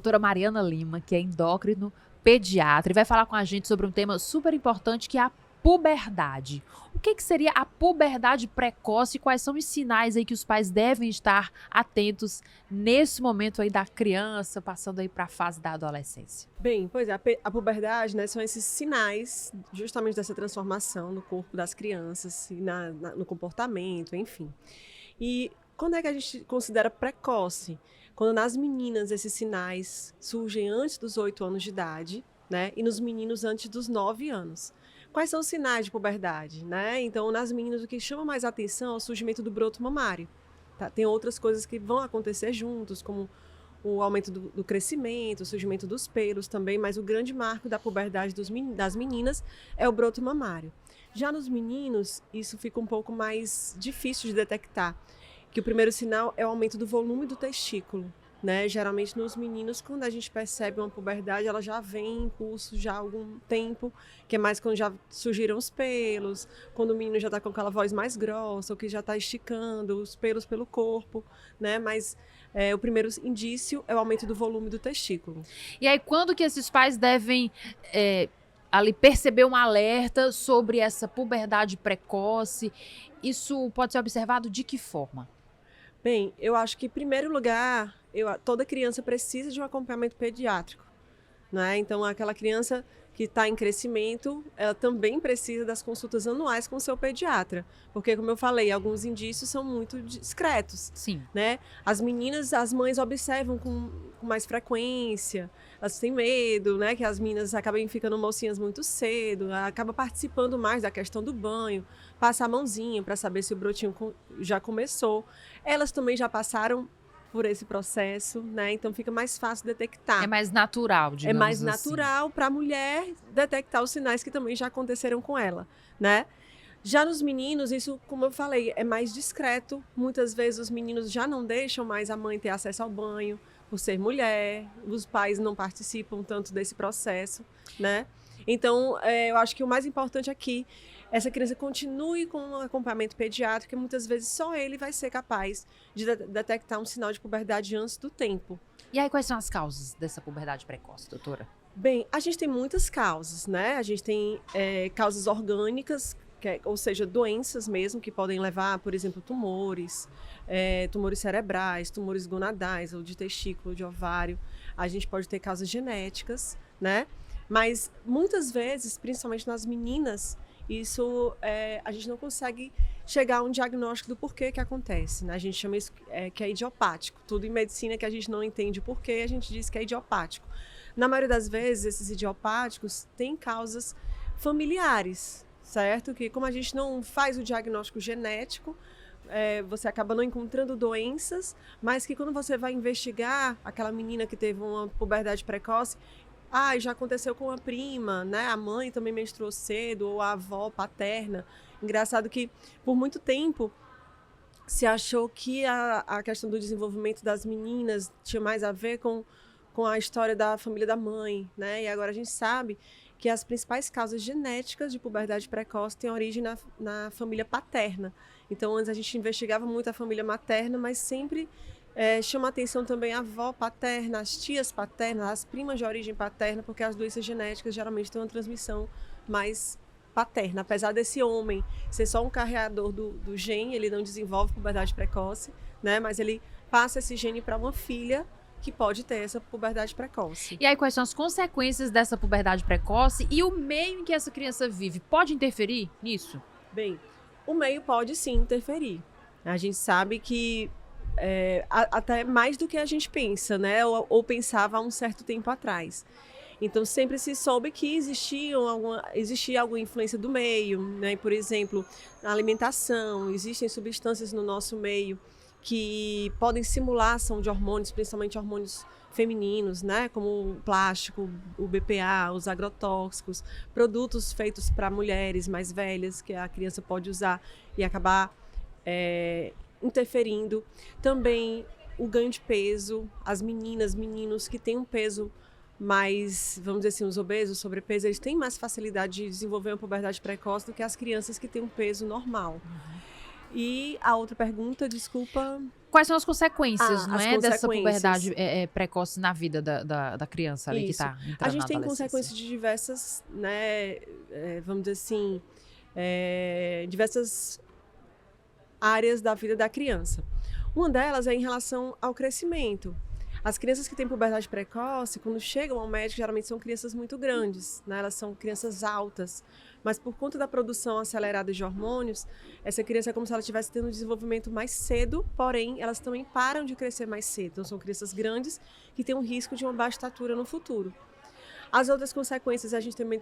doutora Mariana Lima, que é endócrino pediatra, e vai falar com a gente sobre um tema super importante, que é a puberdade. O que seria a puberdade precoce e quais são os sinais aí que os pais devem estar atentos nesse momento aí da criança, passando aí para a fase da adolescência? Bem, pois é, a puberdade, né, são esses sinais justamente dessa transformação no corpo das crianças, e no comportamento, enfim. E quando é que a gente considera precoce? Quando nas meninas esses sinais surgem antes dos 8 anos de idade, né, e nos meninos antes dos 9 anos. Quais são os sinais de puberdade, né? Então, nas meninas, o que chama mais atenção é o surgimento do broto mamário. Tá? Tem outras coisas que vão acontecer juntos, como o aumento do crescimento, o surgimento dos pelos também, mas o grande marco da puberdade das meninas é o broto mamário. Já nos meninos, isso fica um pouco mais difícil de detectar, que o primeiro sinal é o aumento do volume do testículo. Né? Geralmente nos meninos, quando a gente percebe uma puberdade, ela já vem em curso já há algum tempo, que é mais quando já surgiram os pelos, quando o menino já está com aquela voz mais grossa, ou que já está esticando os pelos pelo corpo, né? Mas o primeiro indício é o aumento do volume do testículo. E aí, quando que esses pais devem ali perceber um alerta sobre essa puberdade precoce? Isso pode ser observado de que forma? Bem, eu acho que, em primeiro lugar, toda criança precisa de um acompanhamento pediátrico, né? Então, aquela criança que está em crescimento, ela também precisa das consultas anuais com o seu pediatra, porque, como eu falei, alguns indícios são muito discretos. Sim. Né? As meninas, as mães observam com mais frequência, elas têm medo, né? Que as meninas acabem ficando mocinhas muito cedo, acaba participando mais da questão do banho, passa a mãozinha para saber se o brotinho já começou. Elas também já passaram por esse processo, né? Então fica mais fácil detectar. É mais natural, digamos assim. É mais natural para a mulher detectar os sinais que também já aconteceram com ela, né? Já nos meninos, isso, como eu falei, é mais discreto. Muitas vezes os meninos já não deixam mais a mãe ter acesso ao banho por ser mulher, os pais não participam tanto desse processo, né? Então, eu acho que o mais importante aqui é essa criança continue com um acompanhamento pediátrico, e muitas vezes só ele vai ser capaz de detectar um sinal de puberdade antes do tempo. E aí, quais são as causas dessa puberdade precoce, doutora? Bem, a gente tem muitas causas, né? A gente tem causas orgânicas, ou seja, doenças mesmo, que podem levar, por exemplo, tumores, tumores cerebrais, tumores gonadais, ou de testículo, de ovário. A gente pode ter causas genéticas, né? Mas muitas vezes, principalmente nas meninas, isso a gente não consegue chegar a um diagnóstico do porquê que acontece, né? A gente chama isso que é idiopático. Tudo em medicina que a gente não entende o porquê, a gente diz que é idiopático. Na maioria das vezes, esses idiopáticos têm causas familiares, certo? Que como a gente não faz o diagnóstico genético, você acaba não encontrando doenças, mas que quando você vai investigar aquela menina que teve uma puberdade precoce, já aconteceu com a prima, né? A mãe também menstruou cedo, ou a avó paterna. Engraçado que, por muito tempo, se achou que a questão do desenvolvimento das meninas tinha mais a ver com a história da família da mãe, né? E agora a gente sabe que as principais causas genéticas de puberdade precoce têm origem na família paterna. Então, antes a gente investigava muito a família materna, mas sempre chama atenção também a avó paterna, as tias paternas, as primas de origem paterna, porque as doenças genéticas geralmente têm uma transmissão mais paterna. Apesar desse homem ser só um carreador do gene, ele não desenvolve puberdade precoce, né? Mas ele passa esse gene para uma filha que pode ter essa puberdade precoce. E aí, quais são as consequências dessa puberdade precoce e o meio em que essa criança vive? Pode interferir nisso? Bem, o meio pode sim interferir. A gente sabe que até mais do que a gente pensa, né? Ou pensava há um certo tempo atrás. Então, sempre se soube que existia alguma influência do meio, né? Por exemplo, na alimentação, existem substâncias no nosso meio que podem simular ação de hormônios, principalmente hormônios femininos, né? Como o plástico, o BPA, os agrotóxicos, produtos feitos para mulheres mais velhas que a criança pode usar e acabar interferindo. Também o ganho de peso, as meninos que têm um peso mais, vamos dizer assim, os obesos, sobrepeso, eles têm mais facilidade de desenvolver uma puberdade precoce do que as crianças que têm um peso normal. E a outra pergunta, desculpa... quais são as consequências, não as é, dessa consequências. puberdade precoce na vida da criança ali que Isso. está entrando A gente na tem adolescência? consequências de diversas, né, vamos dizer assim, diversas áreas da vida da criança. Uma delas é em relação ao crescimento. As crianças que têm puberdade precoce, quando chegam ao médico, geralmente são crianças muito grandes, né? Elas são crianças altas, mas por conta da produção acelerada de hormônios, essa criança é como se ela estivesse tendo um desenvolvimento mais cedo, porém, elas também param de crescer mais cedo. Então, são crianças grandes que têm um risco de uma baixa estatura no futuro. As outras consequências, a gente também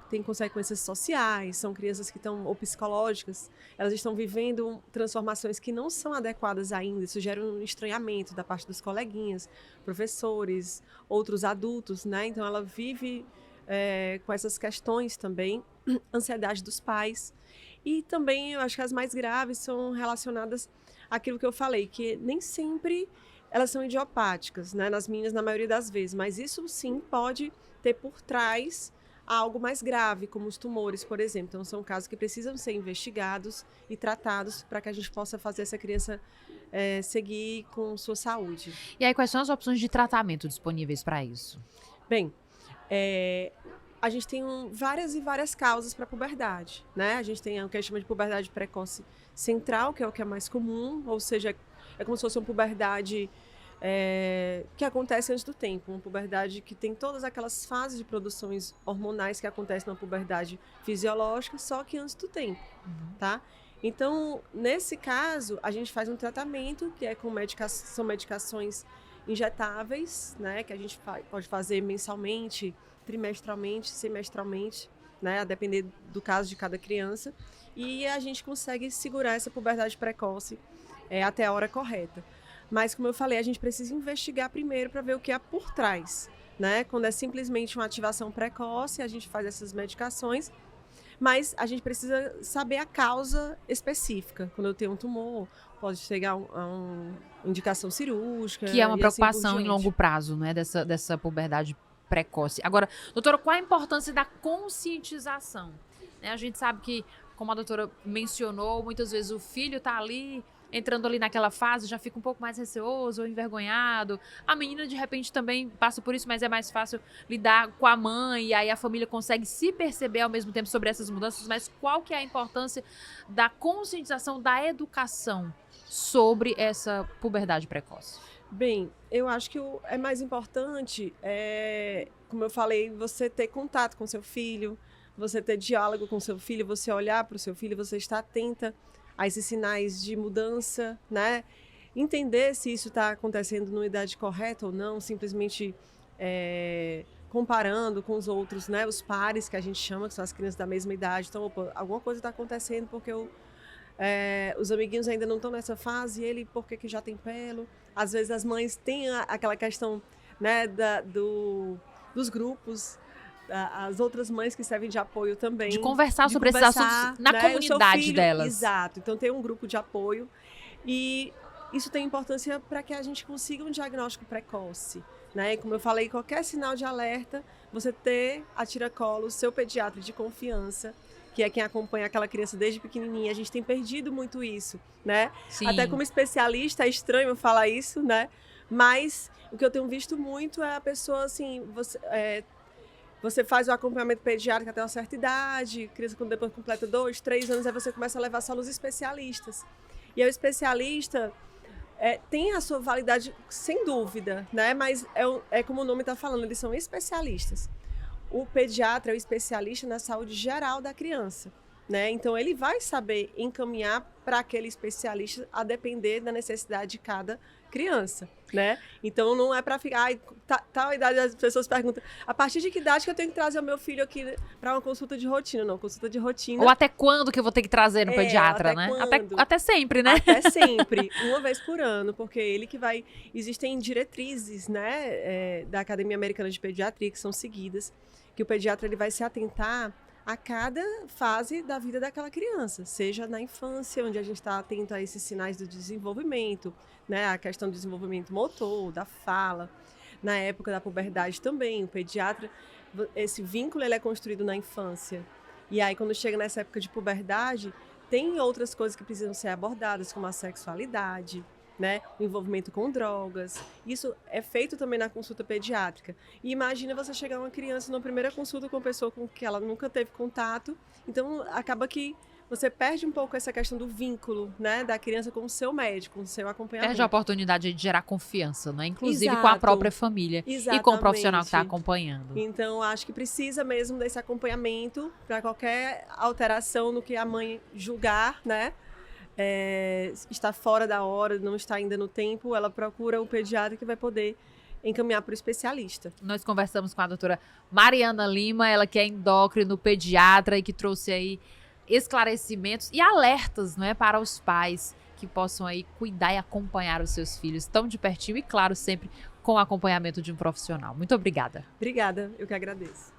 tem consequências sociais, são crianças que estão, ou psicológicas, elas estão vivendo transformações que não são adequadas ainda, isso gera um estranhamento da parte dos coleguinhas, professores, outros adultos, né? Então ela vive com essas questões também, ansiedade dos pais. E também, eu acho que as mais graves são relacionadas àquilo que eu falei, que nem sempre elas são idiopáticas, né? Nas meninas, na maioria das vezes, mas isso sim pode ter por trás algo mais grave, como os tumores, por exemplo. Então, são casos que precisam ser investigados e tratados para que a gente possa fazer essa criança seguir com sua saúde. E aí, quais são as opções de tratamento disponíveis para isso? Bem, a gente tem várias e várias causas para a puberdade, né? A gente tem o que a gente chama de puberdade precoce central, que é o que é mais comum, ou seja, é como se fosse uma puberdade que acontece antes do tempo, uma puberdade que tem todas aquelas fases de produções hormonais que acontecem na puberdade fisiológica, só que antes do tempo, tá? Então, nesse caso, a gente faz um tratamento que é com são medicações injetáveis, né, que a gente pode fazer mensalmente, trimestralmente, semestralmente, né, a depender do caso de cada criança, e a gente consegue segurar essa puberdade precoce até a hora correta. Mas, como eu falei, a gente precisa investigar primeiro para ver o que há por trás, né? Quando é simplesmente uma ativação precoce, a gente faz essas medicações, mas a gente precisa saber a causa específica. Quando eu tenho um tumor, pode chegar a uma indicação cirúrgica. Que é uma preocupação assim em longo prazo, né? Dessa puberdade precoce. Agora, doutora, qual a importância da conscientização? A gente sabe que, como a doutora mencionou, muitas vezes o filho está ali, entrando ali naquela fase, já fica um pouco mais receoso ou envergonhado. A menina, de repente, também passa por isso, mas é mais fácil lidar com a mãe, e aí a família consegue se perceber ao mesmo tempo sobre essas mudanças. Mas qual que é a importância da conscientização, da educação sobre essa puberdade precoce? Bem, eu acho que é mais importante, como eu falei, você ter contato com seu filho, você ter diálogo com seu filho, você olhar para o seu filho, você estar atenta a esses sinais de mudança, né? Entender se isso está acontecendo numa idade correta ou não, simplesmente comparando com os outros, né? Os pares, que a gente chama, que são as crianças da mesma idade. Então, opa, alguma coisa está acontecendo porque os amiguinhos ainda não estão nessa fase, e ele, por que já tem pelo? Às vezes as mães têm aquela questão, né, dos grupos, as outras mães que servem de apoio também. De conversar sobre esses assuntos na comunidade delas. Exato. Então, tem um grupo de apoio. E isso tem importância para que a gente consiga um diagnóstico precoce, né? E como eu falei, qualquer sinal de alerta, você ter a tiracolo, seu pediatra de confiança, que é quem acompanha aquela criança desde pequenininha. A gente tem perdido muito isso, né? Sim. Até como especialista, é estranho eu falar isso, né? Mas o que eu tenho visto muito é a pessoa, assim, você faz o acompanhamento pediátrico até uma certa idade, criança quando depois completa 2, 3 anos, aí você começa a levar só nos especialistas. E aí o especialista tem a sua validade, sem dúvida, né? Mas é como o nome está falando, eles são especialistas. O pediatra é o especialista na saúde geral da criança, né? Então, ele vai saber encaminhar para aquele especialista a depender da necessidade de cada criança, né? Então, não é para ficar... tal idade, as pessoas perguntam, a partir de que idade que eu tenho que trazer o meu filho aqui para uma consulta de rotina? Não, consulta de rotina... Ou até quando que eu vou ter que trazer no pediatra, até né? Quando? Até sempre, né? Até sempre, uma vez por ano, porque ele que vai... Existem diretrizes, né, da Academia Americana de Pediatria que são seguidas, que o pediatra ele vai se atentar a cada fase da vida daquela criança, seja na infância, onde a gente está atento a esses sinais do desenvolvimento, né, a questão do desenvolvimento motor, da fala, na época da puberdade também, o pediatra, esse vínculo ele é construído na infância, e aí quando chega nessa época de puberdade, tem outras coisas que precisam ser abordadas, como a sexualidade, né? O envolvimento com drogas. Isso é feito também na consulta pediátrica. E imagina você chegar uma criança numa primeira consulta com uma pessoa com que ela nunca teve contato. Então, acaba que você perde um pouco essa questão do vínculo, né, da criança com o seu médico, com o seu acompanhamento. Perde a oportunidade de gerar confiança, né? Inclusive com a Exato. própria família e com o profissional que está acompanhando. Então, acho que precisa mesmo desse acompanhamento para qualquer alteração no que a mãe julgar, né? Está fora da hora, não está ainda no tempo, ela procura o pediatra que vai poder encaminhar para o especialista. Nós conversamos com a doutora Mariana Lima, ela que é endócrino pediatra e que trouxe aí esclarecimentos e alertas, né, para os pais que possam aí cuidar e acompanhar os seus filhos tão de pertinho e, claro, sempre com o acompanhamento de um profissional. Muito obrigada. Obrigada, eu que agradeço.